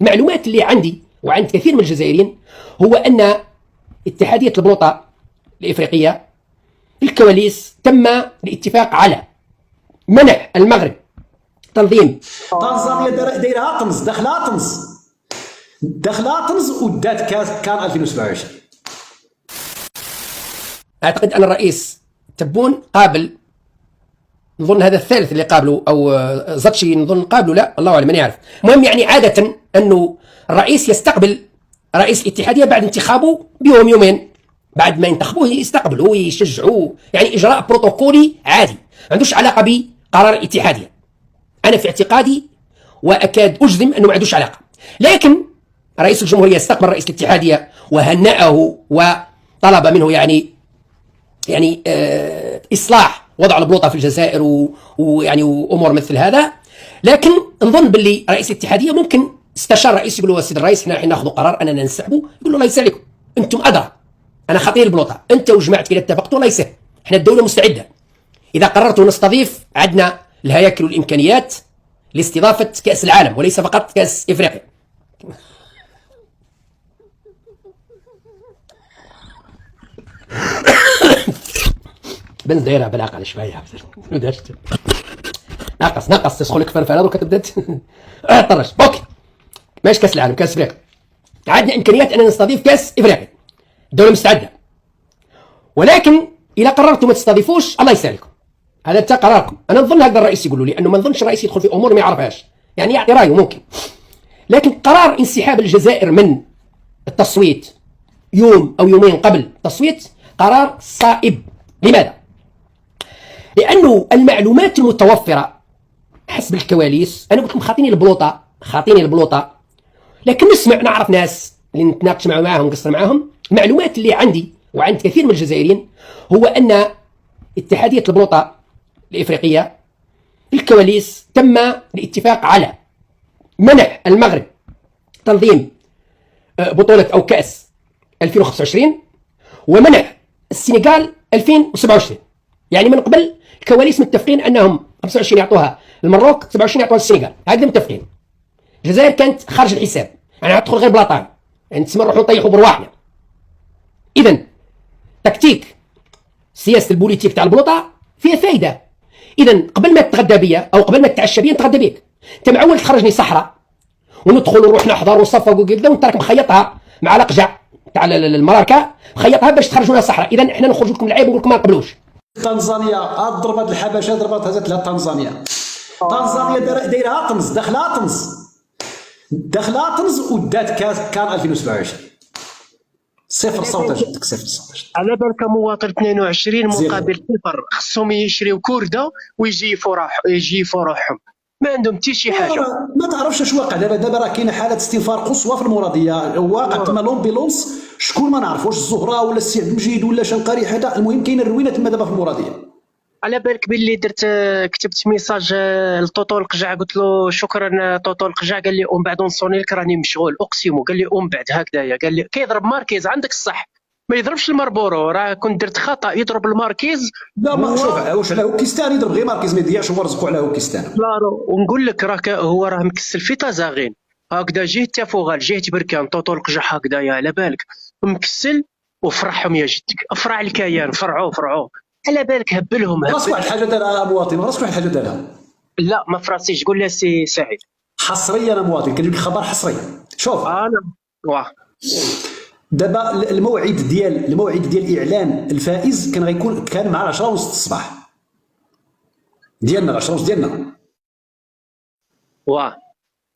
المعلومات اللي عندي وعند كثير من الجزائريين هو أن اتحادية البلوطة الإفريقية في الكواليس تم الاتفاق على منع المغرب تنظيم. تنزانيا دايرها طنز، داخلها طنز ودات كان 2027. أعتقد أن الرئيس تبون قابل، نظن هذا الثالث اللي قابله، أو زاتشي نظن قابله، لا الله أعلم من يعرف. المهم يعني عادة أنه الرئيس يستقبل رئيس الاتحادية بعد انتخابه بيوم يومين، بعد ما ينتخبوه يستقبلوه ويشجعوه، يعني إجراء بروتوكولي عادي ما عندوش علاقة بقرار الاتحادية. أنا في اعتقادي وأكاد أجزم أنه ما عندوش علاقة، لكن رئيس الجمهورية استقبل رئيس الاتحادية وهنأه وطلب منه يعني إصلاح وضع البلوطة في الجزائر ويعني وأمور مثل هذا. لكن نظن باللي رئيس الاتحادية ممكن استشار الرئيس، يقول له السيد الرئيس احنا الحين ناخذ قرار اننا ننسحبوا، يقول له الله يسهلكم انتم ادرى، انا خطير البلوطة، انت وجماعتك اذا اتفقتوا الله يسهل، احنا الدولة مستعدة اذا قررتوا نستضيف، عندنا الهياكل والامكانيات لاستضافة كأس العالم وليس فقط كأس افريقيا. بنز دايرها بلاقة شوية ناقص تسخن لك فرفرة وكتبدا طرش اوكي ماشي. كاس العالم كاس افريقيا عندنا امكانيات ان نستضيف كاس افريقيا، الدوله مستعده، ولكن اذا قررتوا ما تستضيفوش الله يسهلكم، هذا انت قراركم. انا نظن هذا الرئيس يقولوا لي، انه ما نظنش الرئيس يدخل في امور ما يعرفهاش، يعني يعطي رايه ممكن، لكن قرار انسحاب الجزائر من التصويت يوم او يومين قبل التصويت قرار صائب. لماذا؟ لانه المعلومات المتوفره حسب الكواليس، انا قلت لكم خاطيني البلوطه، لكن نعرف ناس اللي نتناقش معاهم نقصر معاهم، المعلومات اللي عندي وعند كثير من الجزائريين هو ان اتحاديه البلوطه الافريقيه في الكواليس تم الاتفاق على منع المغرب تنظيم بطوله او كاس 2025 ومنع السنغال 2027. يعني من قبل الكواليس متفقين انهم 25 يعطوها المروك، 27 يعطوها السنغال، هكذا متفقين. الجزائر كانت خارج الحساب، يعني تدخل غير بلاطان، يعني تسمى نروحوا نطيحوا برواحنا. اذا تكتيك سياسه البوليتيك تاع البلوطه فيها فايده. اذا قبل ما تتغدى بيا او قبل ما تتعشى بيا نتغدى بيك، انت معول تخرجني صحراء وندخل ونروح نحضر ونصفق وكذا، وانت راك مخيطها مع القجع تاع المراركه، مخيطها باش تخرجونا صحراء. اذا احنا نخرج لكم العيب ونقول لكم ما نقبلوش. تنزانيا ضربت الحبشه، هزت لها تنزانيا دايرها طنز، داخلها طنز ودات كان 2027. صفر صوت جدك، صفر صوت. على بالك مواطن 22 مقابل صفر، خصهم يشريو كورده ويجيفوا روحهم، ما عندهم حتى شي حاجه. ما تعرفش اش واقع دابا راه كاينه حاله استنفار قصوى في المراديه، واقع تما لومبيلونس، شكون ما نعرفوش، الزهراء ولا السي عبد المجيد ولا شنقاري حدا، المهم كاينه الروينه تما دابا في المراديه. على بالك باللي كتبت ميساج لطوطو القجع، قلت له شكرا طوطو القجع، قال لي ومن بعد نصوني لك راني مشغول، اقسم قال لي ومن بعد هكذايا، قال لي كيضرب ماركيز، عندك الصح ما يضربش الماربورو، راه كنت درت خطا يضرب الماركيز. لا ما شوف واش على هوكيستان يضرب غير ماركيز، ما يضيعش، هو رزقو على هوكيستان. لا ونقول لك هو راه مكسل في تازاغين هكذا، جهه تافوغال جهه بركان طوطو القجع هكذايا، على بالك مكسل وفرحهم يا جدك، افرع الكيان، فرعوه على بالك هبلهم. راسك واحد الحاجه دارها مواطن، راسك واحد الحاجه دارها. لا ما فراسيش، قول لها سي سعيد. حصريا انا مواطن كنجيب لك خبر حصري. شوف انا واه دابا الموعد ديال اعلان الفائز كان مع 10:30 الصباح ديالنا، 10:30 ديالنا، واه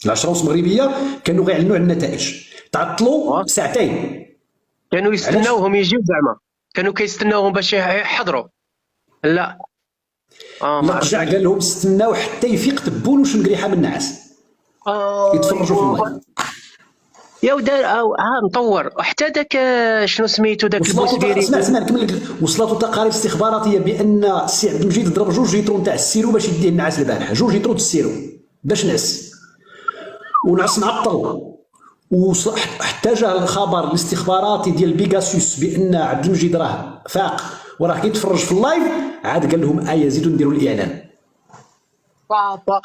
10:30 مغربيه، كانوا غيعلنوا على النتائج، تعطلوا ساعتين، كانوا يستناوهم يجيو، زعما كانوا كيستناوهم باش يحضروا. لا رجع قال لهم استناو حتى يفيق تبون واش نقريحه من النعاس، يتفرجوا في الماء. يا ودار نطور حتى داك شنو سميتو داك البوسبيري. اسمع نكمل لك. وصلتوا تقارير استخباراتيه بان السي عبد المجيد ضرب 2 لترون تاع السيرو باش يديه النعاس البارح، 2 لترون السيرو باش نعس، ونعس معطل. وحتى جا الخبر الاستخباراتي ديال بيغاسوس بان عبد المجيد راه فاق وراه كيتفرج في اللايف، عاد قال لهم زيدوا نديروا الاعلان. بابا